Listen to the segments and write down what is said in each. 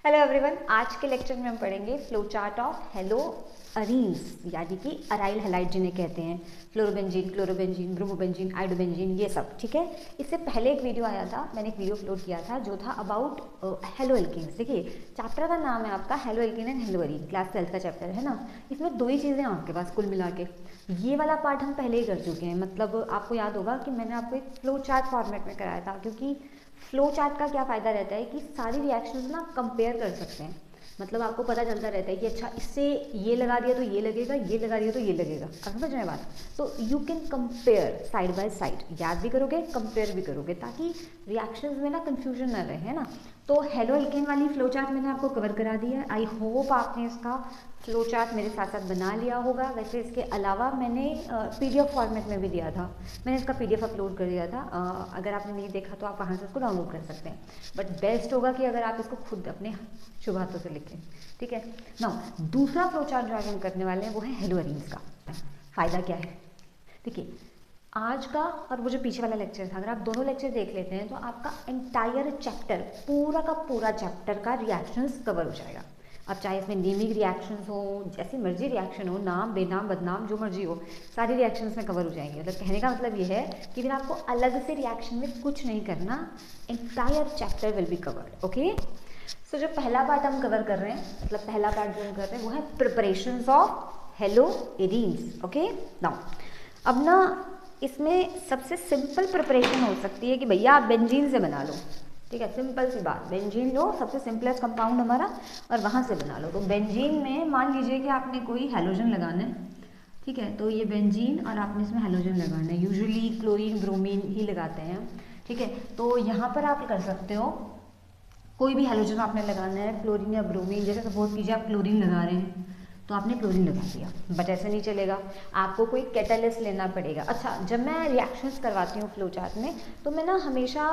Hello everyone, आज के lecture में हम पढ़ेंगे flow chart of hello arenes, यानी कि अराइल हैलाइड जिन्हें कहते हैं, फ्लोरोबेंजीन, क्लोरोबेंजीन, ब्रोमोबेंजीन, आइडोबेंजीन, ये सब। ठीक है, इससे पहले एक वीडियो आया था, मैंने एक वीडियो अपलोड किया था जो था अबाउट हेलो एल्कीन्स। देखिए, चैप्टर का नाम है आपका hello alkene and hello Areen, class 12 का चैप्टर है ना। इसमें दो ही चीज़ें हैं आपके पास कुल मिला के। ये वाला पार्ट हम पहले ही कर चुके हैं, मतलब आपको याद होगा कि मैंने आपको एक फ्लो चार्ट फॉर्मेट में कराया था, क्योंकि फ्लो चार्ट का क्या फ़ायदा रहता है कि सारी रिएक्शंस ना कंपेयर कर सकते हैं। मतलब आपको पता चलता रहता है कि अच्छा इससे ये लगा दिया तो ये लगेगा, ये लगा दिया तो ये लगेगा। अब समझ रहे हैं बात? तो you can compare side by side, याद भी करोगे कंपेयर भी करोगे, ताकि रिएक्शंस में ना कंफ्यूजन ना रहे, है ना। तो हेलो एल्केन वाली फ्लो चार्ट मैंने आपको कवर करा दिया है। आई होप आपने इसका फ्लो चार्ट मेरे साथ साथ बना लिया होगा। वैसे इसके अलावा मैंने पीडीएफ फॉर्मेट में भी दिया था, मैंने इसका पीडीएफ अपलोड कर दिया था। अगर आपने नहीं देखा तो आप वहाँ से उसको डाउनलोड कर सकते हैं, बट बेस्ट होगा कि अगर आप इसको खुद अपने शुभ हाथों से लिखें। ठीक है ना। दूसरा फ्लो चार्ट जो आज हम करने वाले हैं वो है हेलो अरीन्स का। फ़ायदा क्या है? देखिए, आज का और वो जो पीछे वाला लेक्चर था, अगर आप दोनों लेक्चर देख लेते हैं तो आपका एंटायर चैप्टर, पूरा का पूरा चैप्टर का रिएक्शंस कवर हो जाएगा। अब चाहे इसमें नेमिंग रिएक्शंस हो, जैसी मर्जी रिएक्शन हो, नाम बेनाम बदनाम जो मर्जी हो, सारी रिएक्शंस में कवर हो जाएंगे। मतलब कहने का मतलब ये है कि फिर आपको अलग से रिएक्शन में कुछ नहीं करना, entire chapter will be covered. Okay, so जो पहला पार्ट हम कवर कर रहे हैं, मतलब पहला पार्ट जो हम कर रहे हैं वो है preparations of hello arenes. Okay, now अब ना इसमें सबसे सिंपल प्रिपरेशन हो सकती है कि भैया आप बेंजीन से बना लो। ठीक है, सिंपल सी बात, बेंजीन लो, सबसे सिंपलेस्ट कंपाउंड हमारा, और वहाँ से बना लो। तो बेंजीन में मान लीजिए कि आपने कोई हैलोजन लगाना है। ठीक है, तो ये बेंजीन और आपने इसमें हैलोजन लगाना है। यूजुअली क्लोरीन ब्रोमीन ही लगाते हैं। ठीक है, तो यहाँ पर आप कर सकते हो कोई भी हैलोजन आपने लगाना है, क्लोरीन या ब्रोमीन। जैसे सपोज कीजिए आप क्लोरीन लगा रहे हैं तो आपने क्लोरीन लगा दिया, बट ऐसे नहीं चलेगा, आपको कोई कैटालिस्ट लेना पड़ेगा। अच्छा, जब मैं रिएक्शंस करवाती हूँ फ्लो चार्ट में तो मैं ना हमेशा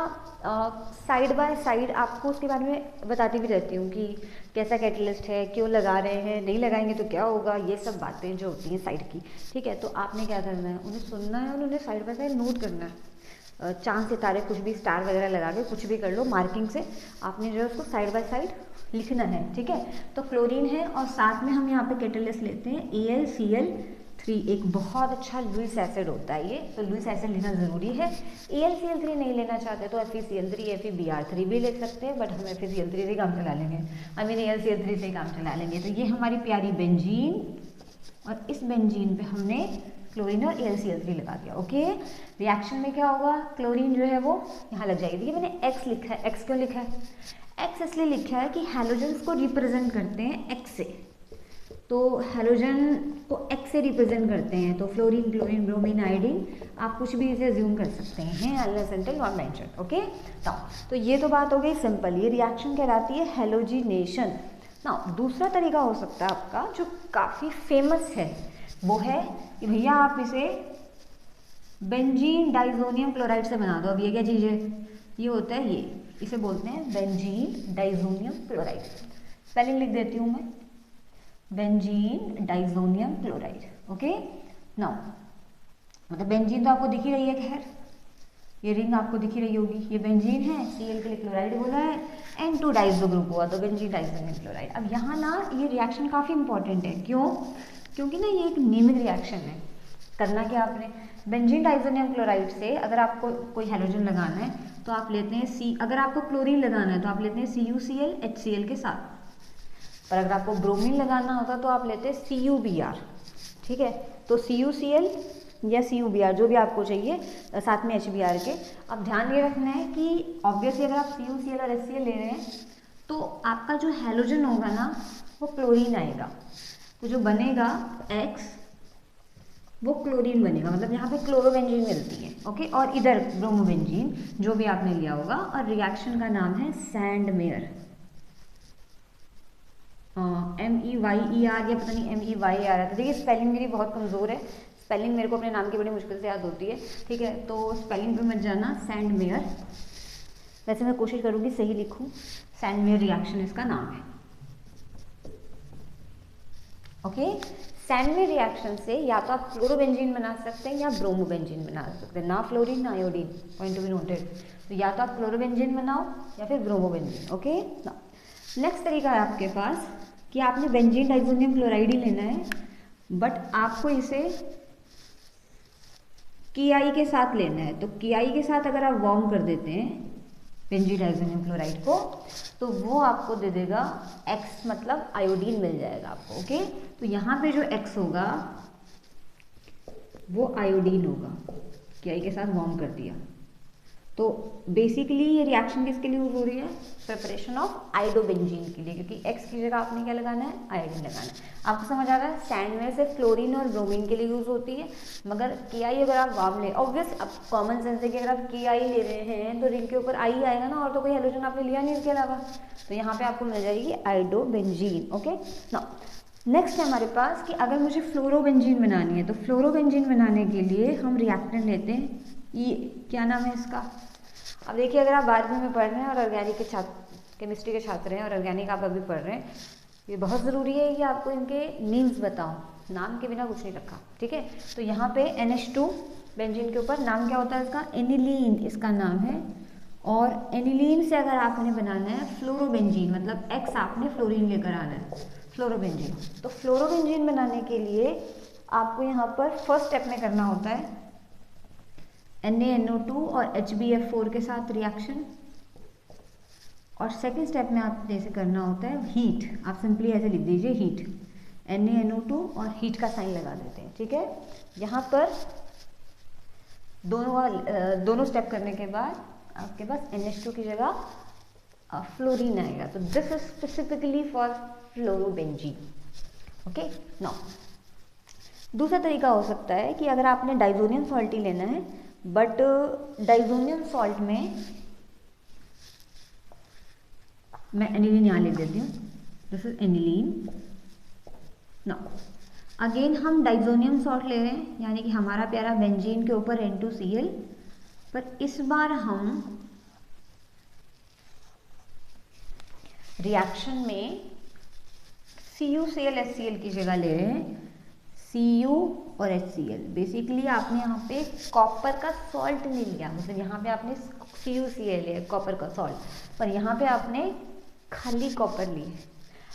साइड बाय साइड आपको उसके बारे में बताती भी रहती हूँ कि कैसा कैटालिस्ट है, क्यों लगा रहे हैं, नहीं लगाएंगे तो क्या होगा, ये सब बातें जो होती हैं साइड की। ठीक है, तो आपने क्या करना है, उन्हें सुनना है और उन्हें साइड बाय साइड नोट करना है। चांद सितारे कुछ भी स्टार वगैरह लगा के कुछ भी कर लो, मार्किंग से आपने जो है उसको साइड बाय साइड लिखना है। ठीक है, तो क्लोरीन है और साथ में हम यहाँ पे कैटालिस्ट लेते हैं AlCl3, एक बहुत अच्छा लुईस एसिड होता है ये, तो लुईस एसिड लेना ज़रूरी है। AlCl3 नहीं लेना चाहते तो FeCl3 FeBr3 भी ले सकते हैं, बट हम FeCl3 से काम चला लेंगे, AlCl3 से काम चला लेंगे। तो ये हमारी प्यारी बेंजीन, और इस बेंजीन पे हमने क्लोरीन और AlCl3 लगा दिया। ओके, रिएक्शन में क्या होगा, क्लोरीन जो है वो यहाँ लग जाएगी। देखिए मैंने X लिखा है, X क्यों लिखा है? X इसलिए लिखा है कि हैलोजन्स को रिप्रेजेंट करते हैं X से, तो हैलोजन को X से रिप्रेजेंट करते हैं। तो फ्लोरीन, क्लोरीन, ब्रोमीन, आयोडीन, आप कुछ भी इसे अज्यूम कर सकते हैं, unless until not mentioned. Okay, तो ये तो बात हो गई सिंपल, ये रिएक्शन कहलाती है हैलोजिनेशन। ना दूसरा तरीका हो सकता है आपका जो काफ़ी फेमस है, वो है कि भैया आप इसे बेंजीन डाइजोनियम क्लोराइड से बना दो। अब ये क्या चीज़ है? ये होता है, ये इसे बोलते हैं बेंजीन डाइजोनियम क्लोराइड। स्पेलिंग लिख देती हूँ मैं, benzene diazonium chloride. Okay, now मतलब बेंजीन तो आपको दिख ही रही है, खैर ये रिंग आपको दिख ही रही होगी, ये बेंजीन है, Cl के लिए क्लोराइड बोला है, N2 डाइजो ग्रुप हुआ तो बेंजीन डाइजोनियम क्लोराइड। अब यहाँ ना ये रिएक्शन काफ़ी इंपॉर्टेंट है, क्यों? क्योंकि ना ये एक नेमिंग रिएक्शन है। करना क्या आपने, बेंजीन डाइजोनियम क्लोराइड से अगर आपको कोई हैलोजन लगाना है तो आप लेते हैं C, अगर आपको क्लोरीन लगाना है तो आप लेते हैं CuCl HCl के साथ, पर अगर आपको ब्रोमीन लगाना होता तो आप लेते हैं CuBr। ठीक है, तो CuCl या CuBr जो भी आपको चाहिए, साथ में HBr के। अब ध्यान ये रखना है कि ऑब्वियसली अगर आप CuCl और HCl ले रहे हैं तो आपका जो हैलोजन होगा ना वो क्लोरीन आएगा, तो जो बनेगा X वो क्लोरीन बनेगा, मतलब यहाँ पे क्लोरोबेंजीन मिलती है। ओके, और इधर ब्रोमोबेंजीन जो भी आपने लिया होगा, और रिएक्शन का नाम है सैंडमेयर, MEYER या पता नहीं MEY आ रहा था। देखिए स्पेलिंग मेरी बहुत कमज़ोर है, स्पेलिंग मेरे को अपने नाम की बड़ी मुश्किल से याद होती है। ठीक है, तो स्पेलिंग पे मत जाना, सैंडमेयर, वैसे मैं कोशिश करूँगी सही लिखूँ, सैंडमेयर रिएक्शन इसका नाम है। ओके, सैंडमेयर रिएक्शन से या तो आप क्लोरोबेंजीन बना सकते हैं या ब्रोमोबेंजीन बना सकते हैं, ना फ्लोरीन ना iodine, point to be noted. तो या तो आप क्लोरोबेंजीन बनाओ या फिर ब्रोमोबेंजीन। ओके, नेक्स्ट तरीका है आपके पास कि आपने बेंजीन डाइजोनियम क्लोराइड ही लेना है, बट आपको इसे KI के साथ लेना है। तो KI के साथ अगर आप वार्म कर देते हैं बेंजीन डाइजोनियम क्लोराइड को, तो वो आपको दे देगा X, मतलब आयोडीन मिल जाएगा आपको। ओके, तो यहाँ पे जो X होगा वो आयोडीन होगा, KI के साथ वार्म कर दिया। तो बेसिकली ये रिएक्शन किसके लिए यूज हो रही है? प्रिपरेशन ऑफ आयोडोबेंजीन के लिए, क्योंकि X की जगह आपने क्या लगाना है? आयोडीन लगाना है। आपको समझ आ रहा है? सैंड में से फ्लोरीन और ब्रोमीन के लिए यूज होती है, मगर KI अगर आप वार्म ले, ऑब्वियस अब कॉमन सेंस है कि अगर आप KI ले रहे हैं तो रिंग के ऊपर I आएगा ना, और तो कोई हेलोजन आपने लिया नहीं इसके अलावा, तो यहाँ पे आपको मिल जाएगी आयोडोबेंजीन। ओके, नाउ नेक्स्ट है हमारे पास कि अगर मुझे फ्लोरोबेंजीन बनानी है, तो फ्लोरोबेंजीन बनाने के लिए हम रिएक्टेंट लेते हैं, ये क्या नाम है इसका? अब देखिए, अगर आप 12वीं में पढ़ रहे हैं और ऑर्गेनिक के छात्र, केमिस्ट्री के छात्र हैं और ऑर्गेनिक आप अभी पढ़ रहे हैं, ये बहुत ज़रूरी है कि आपको इनके नेम्स बताऊं, नाम के बिना कुछ नहीं रखा, ठीक है। तो यहाँ पे NH2 बेंजीन के ऊपर नाम क्या होता है इसका? एनिलीन इसका नाम है। और एनिलीन से अगर आपने बनाना है फ्लोरोबेंजीन, मतलब X आपने फ्लोरीन लेकर आना है, फ्लोरोबेंजीन। तो फ्लोरोबेंजीन बनाने के लिए आपको यहाँ पर फर्स्ट स्टेप में करना होता है NaNO2 और HbF4 के साथ रिएक्शन, और सेकेंड स्टेप में आप जैसे करना होता है हीट। आप सिंपली ऐसे लिख दीजिए हीट, NaNO2 और हीट का साइन लगा देते हैं, ठीक है। यहाँ पर दोनों स्टेप करने के बाद आपके पास NH2 की जगह फ्लोरीन आएगा। तो this is specifically for fluorobenzene. Okay, now दूसरा तरीका हो सकता है कि अगर आपने डाइजोनियम सॉल्ट ही लेना है, बट डाइजोनियम सॉल्ट में मैं एनिलीन यहाँ लिख देती हूँ, this is aniline. Now again हम डाइजोनियम सॉल्ट ले रहे हैं, यानी कि हमारा प्यारा बेंजीन के ऊपर N2Cl, पर इस बार हम रिएक्शन में CuCl HCl की जगह ले रहे हैं Cu और HCl। बेसिकली आपने यहाँ पे कॉपर का सॉल्ट नहीं लिया, मतलब यहाँ पे आपने CuCl लिया कॉपर का सॉल्ट, पर यहाँ पे आपने खाली कॉपर ली है।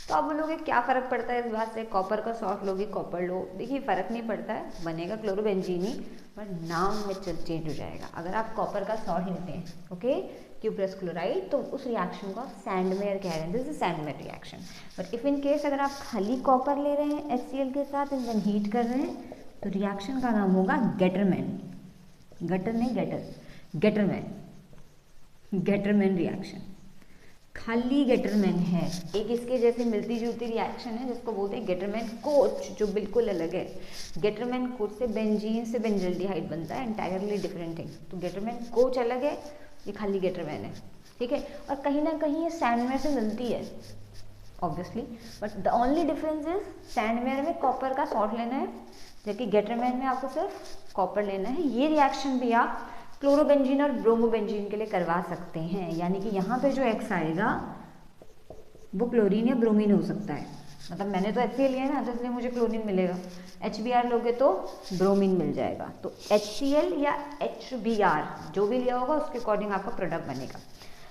तो आप बोलोगे क्या फ़र्क पड़ता है इस बात से, कॉपर का सॉल्ट लोगे कॉपर लो? देखिए फ़र्क नहीं पड़ता है, बनेगा क्लोरोबेंजीन ही, पर नाम में चेंज हो जाएगा। अगर आप कॉपर का सॉल्ट लेते हैं, ओके, Q+ क्लोराइड, तो उस रिएक्शन को सैंडमेयर कह रहे हैं, this is Sandmeyer reaction. But if in case अगर आप खाली कॉपर ले रहे हैं HCl के साथ एंड देन हीट कर रहे हैं, तो रिएक्शन का नाम होगा गेटरमैन। गटर नहीं, गेटर, गेटरमैन रिएक्शन। खाली गेटरमैन है, एक इसके जैसे मिलती जुलती रिएक्शन है जिसको बोलते हैं गेटरमैन कोच, जो बिल्कुल अलग है। गेटरमैन कोच से बेंजीन से बेंजल्डिहाइड बनता है, एंटायरली डिफरेंट थिंग। तो गेटरमैन कोच अलग है, ये खाली गेटरमैन है, ठीक है। और कहीं ना कहीं ये सैंडमेयर से मिलती है obviously, but the only difference is Sandmeyer में कॉपर का सॉल्ट लेना है, जबकि गेटरमैन में आपको सिर्फ कॉपर लेना है। ये रिएक्शन भी आप क्लोरोबेंजीन और ब्रोमोबेंजीन के लिए करवा सकते हैं, यानी कि यहाँ पे जो X आएगा वो क्लोरीन या ब्रोमीन हो सकता है। मतलब मैंने तो HCl लिया है ना, तो इसलिए मुझे क्लोरीन मिलेगा। HBr लोगे तो ब्रोमीन मिल जाएगा। तो HCl या HBr जो भी लिया होगा उसके अकॉर्डिंग आपका प्रोडक्ट बनेगा।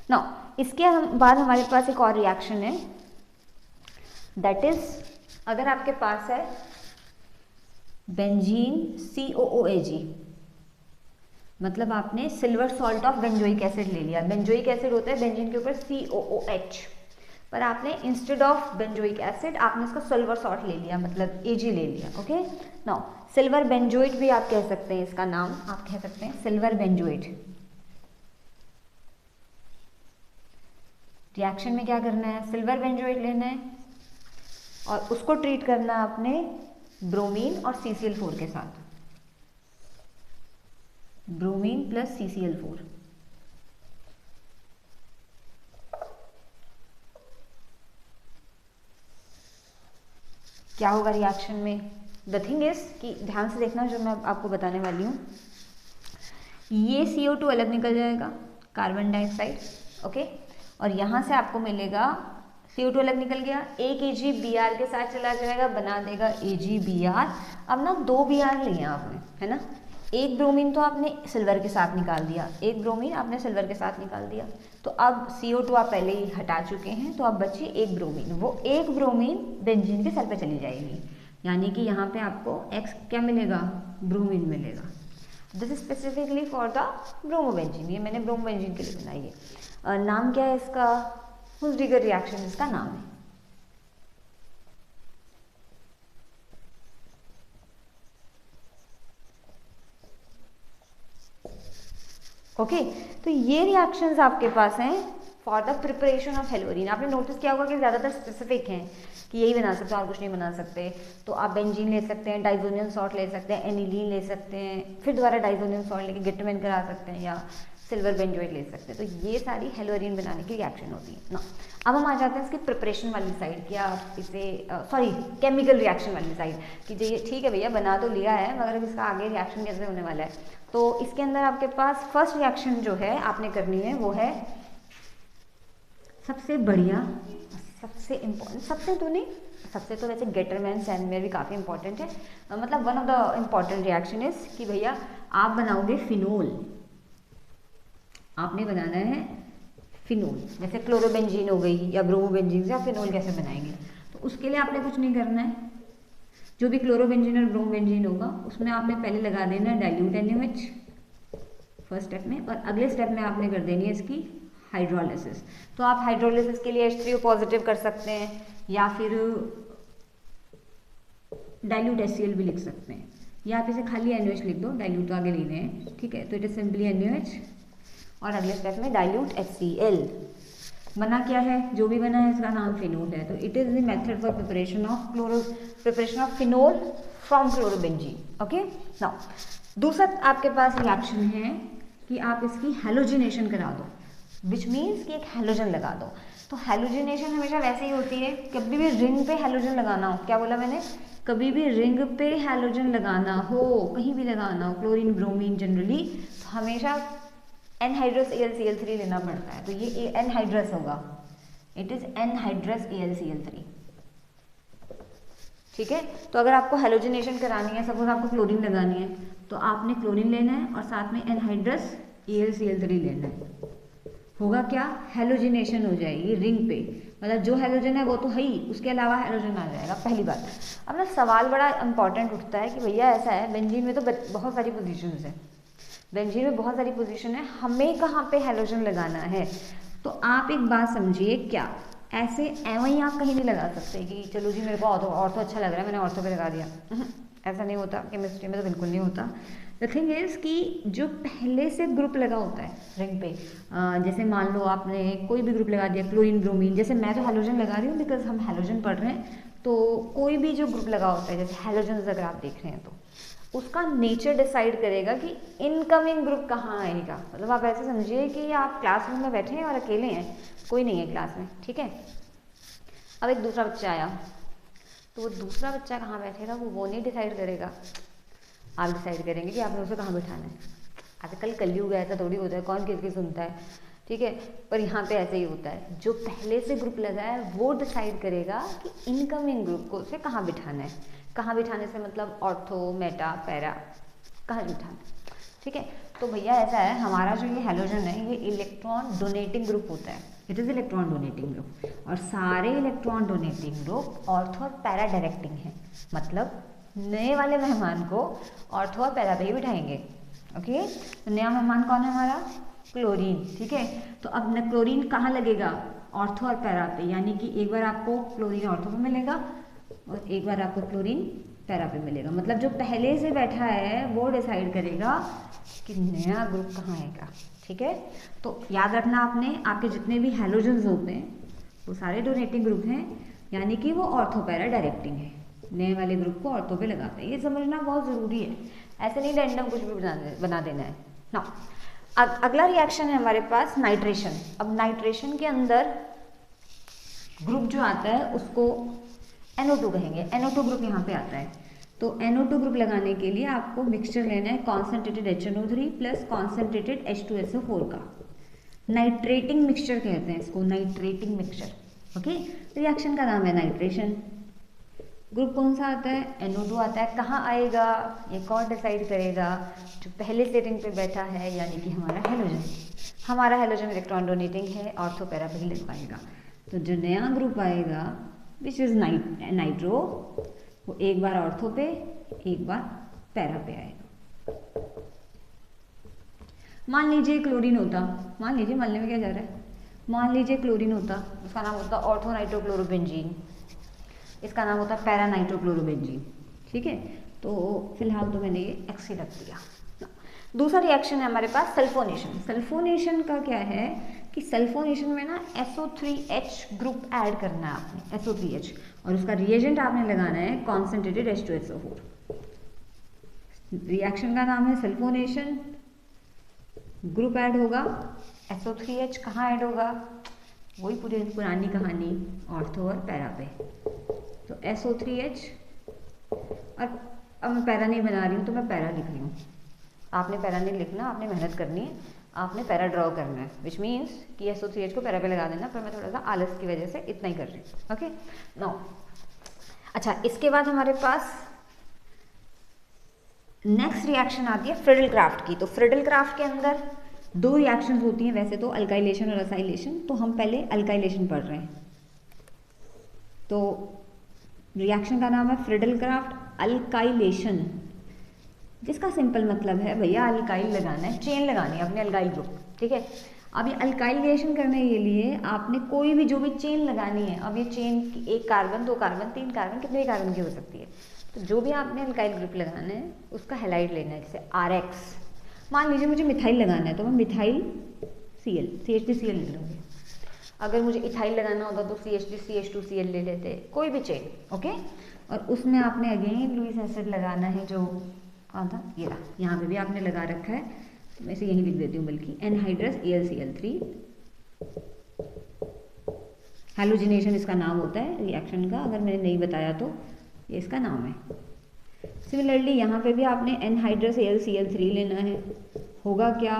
नाउ इसके बाद हमारे पास एक और रिएक्शन है, दैट इज अगर आपके पास है बेंजीन COOAg, मतलब आपने silver salt of benzoic acid ले लिया। बेंजोइक एसिड होता है बेंजीन के ऊपर COOH, पर आपने इंस्टेड ऑफ बेंजोइक एसिड आपने इसका सिल्वर सॉल्ट ले लिया, मतलब Ag ले लिया। ओके, नाउ सिल्वर बेंजोइट भी आप कह सकते हैं, इसका नाम आप कह सकते हैं सिल्वर बेंजोइट। रिएक्शन में क्या करना है, सिल्वर बेंजोइट लेना है और उसको ट्रीट करना है आपने ब्रोमीन और CCl4 के साथ, ब्रोमीन प्लस CCl4। क्या होगा रिएक्शन में? द थिंग इज कि ध्यान से देखना जो मैं आपको बताने वाली हूँ, ये CO2 अलग निकल जाएगा, कार्बन डाइऑक्साइड, ओके, और यहाँ से आपको मिलेगा CO2 अलग निकल गया, एक AgBr के साथ चला जाएगा, बना देगा AgBr। अब ना 2 Br लिए आपने, है ना, एक ब्रोमीन तो आपने सिल्वर के साथ निकाल दिया, एक ब्रोमीन आपने सिल्वर के साथ निकाल दिया, तो अब CO2 आप पहले ही हटा चुके हैं, तो अब बची एक ब्रोमीन। वो एक ब्रोमीन बेंजीन के सेल पे चली जाएगी, यानी कि यहाँ पे आपको X क्या मिलेगा, ब्रोमीन मिलेगा। This is specifically for the bromobenzene, ये मैंने ब्रोमोबेंजीन के लिए बनाई है। नाम क्या है इसका, हुल्सडीगर रिएक्शन इसका नाम है। ओके तो ये रिएक्शंस आपके पास हैं फॉर द प्रिपरेशन ऑफ हेलोरीन। आपने नोटिस किया होगा कि ज़्यादातर स्पेसिफिक हैं कि यही बना सकते हैं और कुछ नहीं बना सकते। तो आप बेंजीन ले सकते हैं, डाइजोनियम सॉल्ट ले सकते हैं, एनिलीन ले सकते हैं, फिर दोबारा डाइजोनियम सॉल्ट लेके गिटमेन करा सकते हैं, या सिल्वर बेंजोएट ले सकते हैं। तो ये सारी हेलोरीन बनाने की रिएक्शन होती है ना। अब हम आ जाते हैं इसकी प्रिपरेशन वाली साइड कि आप इसे केमिकल रिएक्शन वाली साइड कि ये ठीक है भैया बना तो लिया है, मगर अब इसका आगे रिएक्शन कैसे होने वाला है। तो इसके अंदर आपके पास फर्स्ट रिएक्शन जो है आपने करनी है वो है सबसे बढ़िया, सबसे इम्पोर्टेंट, सबसे तो नहीं, सबसे तो वैसे गेटरमैन सैंडमेयर भी काफ़ी इंपॉर्टेंट है, मतलब one of the important reaction is कि भैया आप बनाओगे फिनोल। आपने बनाना है फिनोल, जैसे क्लोरोबेंजीन हो गई या ब्रोमोबेंजीन से आप फिनोल कैसे बनाएंगे। तो उसके लिए आपने कुछ नहीं करना है, जो भी क्लोरोबेंजीन और ब्रोमोबेंजीन होगा उसमें आपने पहले लगा देना है डाइल्यूट NaOH फर्स्ट स्टेप में, और अगले स्टेप में आपने कर देनी है इसकी हाइड्रोलिसिस। तो आप हाइड्रोलिसिस के लिए H3O पॉजिटिव कर सकते हैं, या फिर डाइल्यूट HCl भी लिख सकते हैं, या आप इसे खाली NaOH लिख दो, डाइल्यूट तो आगे लेने हैं, ठीक है। तो इट इज सिंपली NaOH और अगले स्टेप में डाइल्यूट HCl। बना क्या है, जो भी बना है इसका नाम फिनोल है। तो it is the method for preparation of phenol from chlorobenzene. Okay now दूसरा आपके पास रिएक्शन है कि आप इसकी हैलोजिनेशन करा दो, विच मीन्स कि एक हैलोजन लगा दो। तो हैलोजिनेशन हमेशा वैसे ही होती है, कभी भी रिंग पे हैलोजन लगाना हो, क्या बोला मैंने, कभी भी रिंग पे हैलोजन लगाना हो, कहीं भी लगाना हो, क्लोरीन ब्रोमीन जनरली, तो हमेशा एनहाइड्रस AlCl3 लेना पड़ता है। तो ये एनहाइड्रस होगा, इट इज एनहाइड्रस AlCl3, ठीक है। तो अगर आपको हैलोजिनेशन करानी है, सपोज आपको क्लोरीन लगानी है, तो आपने क्लोरीन लेना है और साथ में एनहाइड्रस AlCl3 लेना है। होगा क्या, हैलोजिनेशन हो जाएगी रिंग पे, मतलब जो हैलोजन है वो तो है ही, उसके अलावा हैलोजन आ जाएगा, पहली बात। अब ना सवाल बड़ा इंपॉर्टेंट उठता है कि भैया ऐसा है बेंजीन में तो बहुत सारी पोजीशंस है, बेंजीन में बहुत सारी पोजीशन है, हमें कहाँ पे हैलोजन लगाना है। तो आप एक बात समझिए, क्या ऐसे एवं ही आप कहीं नहीं लगा सकते कि चलो जी मेरे को ऑर्थो अच्छा लग रहा है मैंने ऑर्थो पे लगा दिया, ऐसा नहीं होता, केमिस्ट्री में तो बिल्कुल नहीं होता। द थिंग इज़ कि जो पहले से ग्रुप लगा होता है रिंग पे, जैसे मान लो आपने कोई भी ग्रुप लगा दिया, क्लोरीन ब्रोमीन, जैसे मैं तो हैलोजन लगा रही हूँ बिकॉज हम हैलोजन पढ़ रहे हैं, तो कोई भी जो ग्रुप लगा होता है जैसे हैलोजन अगर आप देख रहे हैं तो उसका नेचर डिसाइड करेगा कि इनकमिंग ग्रुप कहाँ आएगा। मतलब आप ऐसे समझिए कि आप क्लासरूम में बैठे हैं और अकेले हैं, कोई नहीं है क्लास में, ठीक है। अब एक दूसरा बच्चा आया, तो वो दूसरा बच्चा कहाँ बैठेगा वो नहीं डिसाइड करेगा, आप डिसाइड करेंगे कि आपने उसे कहाँ बैठाना है। आजकल कलयुग है, ऐसा थोड़ी होता है, कौन किसकी सुनता है, ठीक है। पर यहाँ पे ऐसे ही होता है, जो पहले से ग्रुप लगा है वो डिसाइड करेगा कि इनकमिंग ग्रुप को उसे कहाँ बिठाना है। कहाँ बिठाने से मतलब ऑर्थो, मेटा, पैरा, कहाँ बिठाना है, ठीक है। तो भैया ऐसा है, हमारा जो ये हैलोजन है ये इलेक्ट्रॉन डोनेटिंग ग्रुप होता है, it is electron donating group, और सारे इलेक्ट्रॉन डोनेटिंग ग्रुप ऑर्थो और पैरा डायरेक्टिंग है। मतलब नए वाले मेहमान को ऑर्थो और पैरा पे ही बिठाएंगे, ओके। तो नया मेहमान कौन है हमारा, क्लोरीन, ठीक है। तो अब न क्लोरीन कहाँ लगेगा, ऑर्थो और पैरा पे, यानी कि एक बार आपको क्लोरीन ऑर्थो पे मिलेगा और एक बार आपको क्लोरीन पैरा पे मिलेगा। मतलब जो पहले से बैठा है वो डिसाइड करेगा कि नया ग्रुप कहाँ आएगा, ठीक है। तो याद रखना आपने, आपके जितने भी हैलोजन्स होते हैं वो सारे डोनेटिंग ग्रुप हैं, यानी कि वो ऑर्थो पैरा डायरेक्टिंग है, नए वाले ग्रुप को ऑर्थो पे लगाते हैं। ये समझना बहुत ज़रूरी है, ऐसे नहीं रैंडम कुछ भी बना देना है ना। अगला रिएक्शन है हमारे पास नाइट्रेशन। अब नाइट्रेशन के अंदर ग्रुप जो आता है उसको NO2 कहेंगे, NO2 ग्रुप यहाँ पे आता है। तो NO2 ग्रुप लगाने के लिए आपको मिक्सचर लेना है concentrated HNO3 plus concentrated H2SO4 का, नाइट्रेटिंग मिक्सचर कहते हैं इसको, नाइट्रेटिंग मिक्सचर, ओके। रिएक्शन का नाम है नाइट्रेशन। ग्रुप कौन सा आता है, NO2 आता है। कहाँ आएगा, ये कौन डिसाइड करेगा, जो पहले से रिंग पे बैठा है यानी कि हमारा हैलोजन। हमारा हैलोजन इलेक्ट्रॉन डोनेटिंग है, ऑर्थो पैरा पे ही लिख पाएगा। तो जो नया ग्रुप आएगा विच इज़ नाइट्रो, वो एक बार ऑर्थो पे एक बार पैरा पे आएगा। मान लीजिए क्लोरीन होता, मान लीजिए, मानने में क्या जा रहा है, मान लीजिए क्लोरीन होता, उसका नाम होता ऑर्थो नाइट्रोक्लोरोबेंजीन, इसका नाम होता पैरा नाइट्रोक्लोरोबेंजीन। ठीक है, तो फिलहाल तो मैंने ये एक्स ही रख दिया। दूसरा रिएक्शन है हमारे पास सल्फोनेशन। सल्फोनेशन का क्या है कि सल्फोनेशन में ना SO3H ग्रुप ऐड करना है आपने, SO3H, और उसका रिएजेंट आपने लगाना है कॉन्सेंट्रेटेड H2SO4। रिएक्शन का नाम है सल्फोनेशन, ग्रुप ऐड होगा SO3H। कहाँ ऐड होगा, वही पूरी पुरानी कहानी, ऑर्थो और पैरा पे। तो SO3H, और अब मैं पैरा नहीं बना रही हूँ तो मैं पैरा लिख रही हूँ। आपने पैरा नहीं लिखना, आपने मेहनत करनी है, आपने पैरा ड्रॉ करना है, विच मीन्स कि SO3H को पैरा पे लगा देना, पर मैं थोड़ा सा आलस की वजह से इतना ही कर रही हूँ। ओके, नाउ अच्छा, इसके बाद हमारे पास नेक्स्ट रिएक्शन आती है फ्रिडल क्राफ्ट की। तो फ्रिडल क्राफ्ट के अंदर दो रिएक्शंस होती हैं वैसे तो, अल्काइलेशन और असाइलेशन। तो हम पहले अल्काइलेशन पढ़ रहे हैं। तो रिएक्शन का नाम है फ्रिडल क्राफ्ट अल्काइलेशन, जिसका सिंपल मतलब है भैया अल्काइल लगाना है, चेन लगानी है अपने अल्काइल ग्रुप। ठीक है, अब ये अल्काइलेशन करने के लिए आपने कोई भी जो भी चेन लगानी है, अब ये चेन एक कार्बन, दो कार्बन, तीन कार्बन, कितने भी कार्बन की हो सकती है, तो जो भी आपने अल्काइल ग्रुप लगाना है उसका हैलाइड लेना है। जैसे RX, मान लीजिए मुझे मिथाइल लगाना है तो मैं मिथाइल Cl CH3Cl ले लूँगी। अगर मुझे इथाइल लगाना होता तो CH3CH2Cl ले लेते, कोई भी चेन। ओके, और उसमें आपने अगेन लुईस एसिड लगाना है, जो कौन था, ये रहा, यहाँ पे भी आपने लगा रखा है, तो मैं इसे यहीं लिख देती हूँ बल्कि, एनहाइड्रस AlCl3। हैलोजिनेशन इसका नाम होता है रिएक्शन का, अगर मैंने नहीं बताया तो ये इसका नाम है। सिमिलरली यहाँ पे भी आपने एनहाइड्रस AlCl3 लेना है। होगा क्या,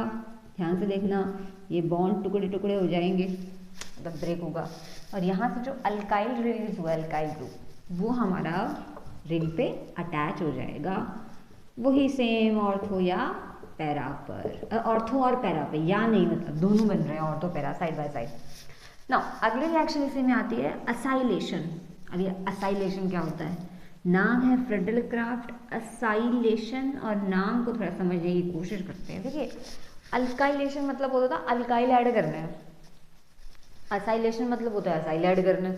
ध्यान से देखना, ये बॉन्ड टुकड़े टुकड़े हो जाएंगे, मतलब ब्रेक होगा, और यहाँ से जो अल्काइल रिलीज हुआ, अल्काइल ग्रुप, वो हमारा रिंग पे अटैच हो जाएगा। वही सेम ऑर्थो या पैरा पर, ऑर्थो और पैरा पे, या नहीं, मतलब दोनों बन रहे हैं ortho para side by side. Now अगली रिएक्शन इसी में आती है असाइलेशन। अब ये असाइलेशन क्या होता है, नाम है फ्रिडल क्राफ्ट असाइलेशन, और नाम को थोड़ा समझने की कोशिश करते हैं। देखिए, अल्काइलेशन मतलब होता था अल्काइल ऐड करना है, असाइलेशन मतलब होता है असाइल ऐड करना,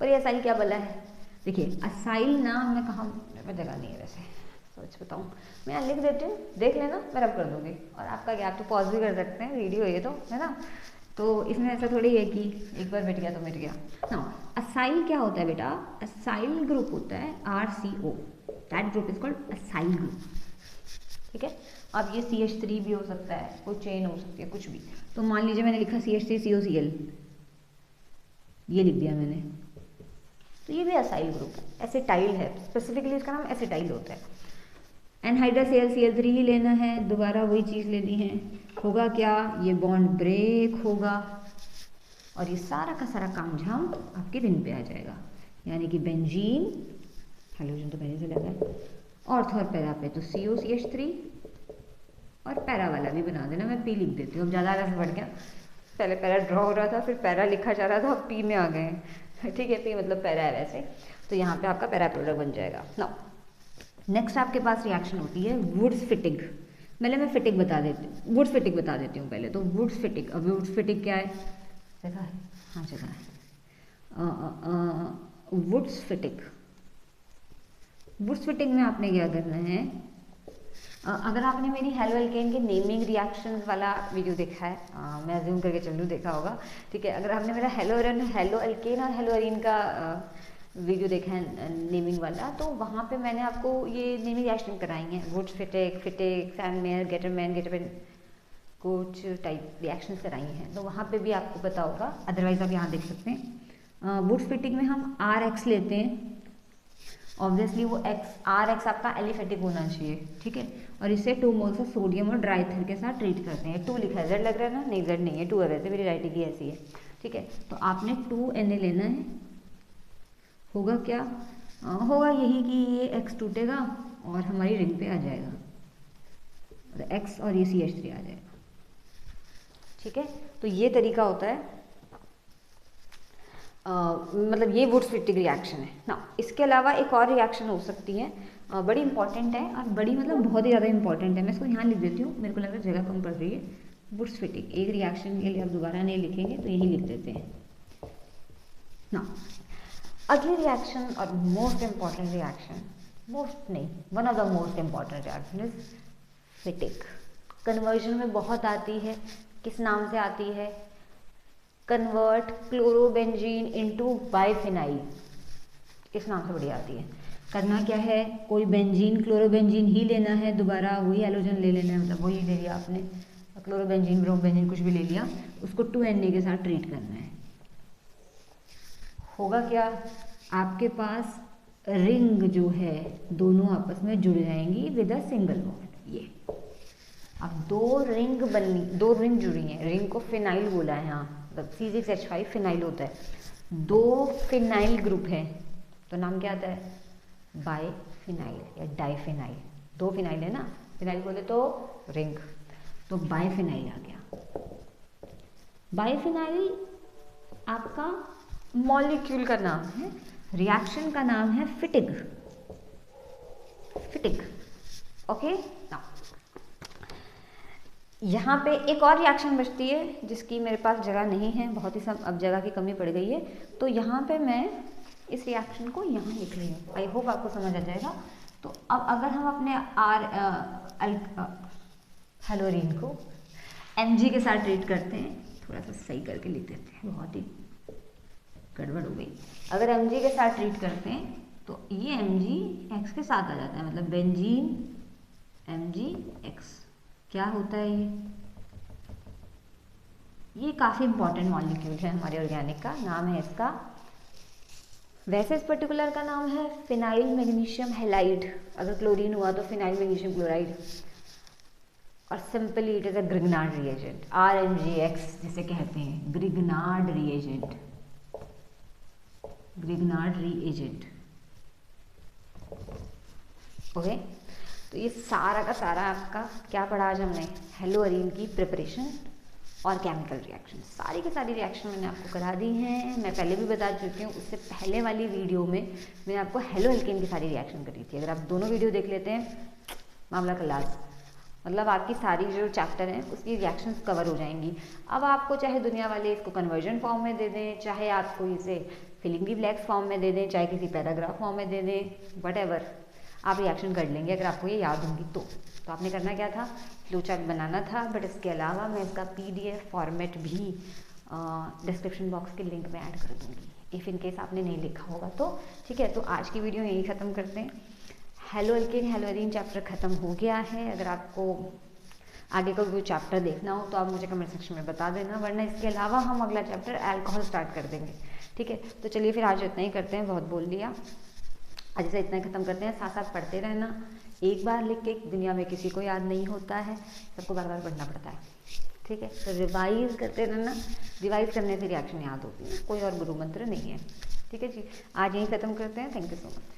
पर ये असाइल क्या भला है। देखिए असाइल नाम में कहाँ जगह नहीं है वैसे, सोच बताऊँ, मैं यहाँ लिख देती हूँ, देख लेना, मैं रब कर दूँगी, और आपका क्या, आप तो पॉज भी कर सकते हैं, वीडियो ये तो है ना। तो इसमें ऐसा थोड़ी है कि एक बार मिट गया तो मिट गया ना। असाइल क्या होता है बेटा, असाइल ग्रुप होता है RCO, that group is called acyl group. ठीक है, अब ये CH3 भी हो सकता है, कोई चेन हो सकती है, कुछ भी। तो मान लीजिए मैंने लिखा CH3COCl, ये लिख दिया मैंने, तो ये भी असाइल ग्रुप है, एसिटाइल है, स्पेसिफिकली इसका नाम एसिटाइल होता है। एनहाइड्रस AlCl3 ही लेना है, दोबारा वही चीज़ लेनी है। होगा क्या, ये बॉन्ड ब्रेक होगा, और ये सारा का सारा काम झाम आपके रिंग पे आ जाएगा, यानी कि बेंजीन, हाइड्रोजन तो पहले से लगा है, ऑर्थो और पैरा पे तो COCH3, और पैरा वाला भी बना देना, मैं P लिख देती हूँ, अब ज़्यादा रस बढ़ गया, पहले पैरा ड्रॉ हो रहा था, फिर पैरा लिखा जा रहा था, अब P में आ गए हैं। ठीक है, P मतलब पैरा है वैसे, तो यहाँ पे आपका पैरा प्रोडक्ट बन जाएगा। नाउ नेक्स्ट आपके पास रिएक्शन होती है वुड्स फिटिग। पहले मैं फिटिग बता देती हूँ, वुड्स फिटिग बता देती हूँ पहले। तो वुड्स फिटिग, अब वुड्स फिटिग क्या है, जगह है, हाँ जगह है, वुड्स फिटिग। वुड्स फिटिग में आपने क्या करना है, अगर आपने मेरी हेलो एल्केन के नेमिंग रिएक्शंस वाला वीडियो देखा है, मैं अज्यूम करके चल लूँ देखा होगा, ठीक है। अगर आपने मेरा हेलो एल्केन और हेलो अरीन का वीडियो देखा है नेमिंग वाला, तो वहाँ पे मैंने आपको ये नेमिंग रिएक्शन कराई हैं, वुड्स फिटिग, सैंडमेयर, गेटरमैन, कुछ टाइप रिएक्शंस कराई हैं, तो वहाँ पे भी आपको पता होगा, अदरवाइज आप यहाँ देख सकते हैं। वुड्स फिटिग में हम RX लेते हैं, ऑब्वियसली वो RX आपका एलिफेटिक होना चाहिए, ठीक है, और इसे 2 मोल्स ऑफ सोडियम और ड्राई एथर के साथ ट्रीट करते हैं। 2 लिखा है, Z लग रहा है ना, नहीं Z नहीं है, 2 है, वैसे मेरी राइटिंग की ऐसी है, ठीक है। तो आपने 2 Na लेना है। होगा क्या, होगा यही कि ये X टूटेगा और हमारी रिंग पे आ जाएगा, X और ये CH3 आ जाएगा। ठीक है, तो ये तरीका होता है, मतलब ये वुड्स-विट्टिग रिएक्शन है ना। इसके अलावा एक और रिएक्शन हो सकती है, बड़ी इंपॉर्टेंट है, और बड़ी मतलब बहुत ही ज़्यादा इंपॉर्टेंट है। मैं इसको यहाँ लिख देती हूँ, मेरे को लग रहा है जगह कम पड़ रही है। वुड्स-विट्टिग एक रिएक्शन के लिए आप दोबारा नहीं लिखेंगे तो यही लिख देते हैं ना। अगली रिएक्शन और मोस्ट इम्पॉर्टेंट रिएक्शन, मोस्ट नहीं, one of the most important reaction is Fittig. Conversion में बहुत आती है, किस नाम से आती है? कन्वर्ट क्लोरोबेंजीन इनटू बाइफिनाइल, इस नाम से बड़ी आती है। करना क्या है, कोई बेंजीन क्लोरोबेंजीन ही लेना है, दोबारा वही हैलोजन ले लेना है, मतलब वही ले लिया आपने, क्लोरोबेंजीन ब्रोमोबेंजीन कुछ भी ले लिया, उसको 2Na के साथ ट्रीट करना है। होगा क्या, आपके पास रिंग जो है दोनों आपस में जुड़ जाएंगी विद अ सिंगल बॉन्ड। ये अब दो रिंग जुड़ी हैं, रिंग को फिनाइल बोला है यहाँ, मतलब C6H5 फिनाइल होता है। दो फिनाइल ग्रुप है तो नाम क्या आता है? बाइफिनाइल या डाइफिनाइल। दो फिनाइल है ना, फिनाइल बोले तो रिंग, तो बाइफिनाइल आ गया। बाइफिनाइल आपका मॉलिक्यूल का नाम है, रिएक्शन का नाम है फिटिग। फिटिग, ओके ना। यहाँ पे एक और रिएक्शन बचती है जिसकी मेरे पास जगह नहीं है, बहुत ही सब अब जगह की कमी पड़ गई है, तो यहाँ पे मैं इस रिएक्शन को यहाँ लिख रही हूँ। आई होप आपको समझ आ जाएगा। तो अब अगर हम अपने हेलोरीन को Mg के साथ ट्रीट करते हैं, थोड़ा सा सही करके लिख देते हैं, बहुत ही गड़बड़ हो गई। अगर Mg के साथ ट्रीट करते हैं तो ये Mg X के साथ आ जाता है, मतलब बेंजीन MgX। क्या होता है ये काफ़ी इंपॉर्टेंट मॉलिक्यूल है हमारे ऑर्गेनिक का, नाम है इसका, वैसे इस पर्टिकुलर का नाम है फिनाइल मैग्नीशियम हैलाइड। अगर क्लोरीन हुआ तो फिनाइल मैग्नीशियम क्लोराइड, और simply it is a Grignard reagent, RMgX जिसे कहते हैं, Grignard reagent, Grignard reagent. Okay, तो ये सारा का सारा आपका क्या पढ़ा आज हमने? हेलोअरीन की प्रिपरेशन और केमिकल रिएक्शन, सारी की सारी रिएक्शन मैंने आपको करा दी हैं। मैं पहले भी बता चुकी हूँ, उससे पहले वाली वीडियो में मैंने आपको हेलो एल्केन की सारी रिएक्शन करी थी। अगर आप दोनों वीडियो देख लेते हैं, मामला खलास, मतलब आपकी सारी जो चैप्टर हैं उसकी रिएक्शंस कवर हो जाएंगी। अब आपको चाहे दुनिया वाले इसको कन्वर्जन फॉर्म में दे दें, चाहे आपको इसे फिलिंग दी ब्लैक्स फॉर्म में दे दें, चाहे किसी पैराग्राफ फॉर्म में दे दें, वट आप रिएक्शन कर लेंगे अगर आपको ये याद होंगी तो। आपने करना क्या था, फ्लो चार्ट बनाना था, बट इसके अलावा मैं इसका PDF फॉर्मेट भी डिस्क्रिप्शन बॉक्स के लिंक में ऐड कर दूँगी, इफ़ इन केस आपने नहीं लिखा होगा तो। ठीक है, तो आज की वीडियो यहीं ख़त्म करते हैं। हेलो एल्केन हेलोअरीन चैप्टर ख़त्म हो गया है। अगर आपको आगे का कोई चैप्टर देखना हो तो आप मुझे कमेंट सेक्शन में बता देना, वरना इसके अलावा हम अगला चैप्टर अल्कोहल स्टार्ट कर देंगे। ठीक है, तो चलिए फिर आज इतना ही करते हैं, बहुत बोल दिया, आज से इतना ही ख़त्म करते हैं। साथ साथ पढ़ते रहना, एक बार लिख के दुनिया में किसी को याद नहीं होता है, सबको बार बार पढ़ना पड़ता है। ठीक है, तो रिवाइज करते रहना, रिवाइज करने से रिएक्शन याद होती है, कोई और गुरु मंत्र नहीं है। ठीक है जी, आज यहीं ख़त्म करते हैं। Thank you so much.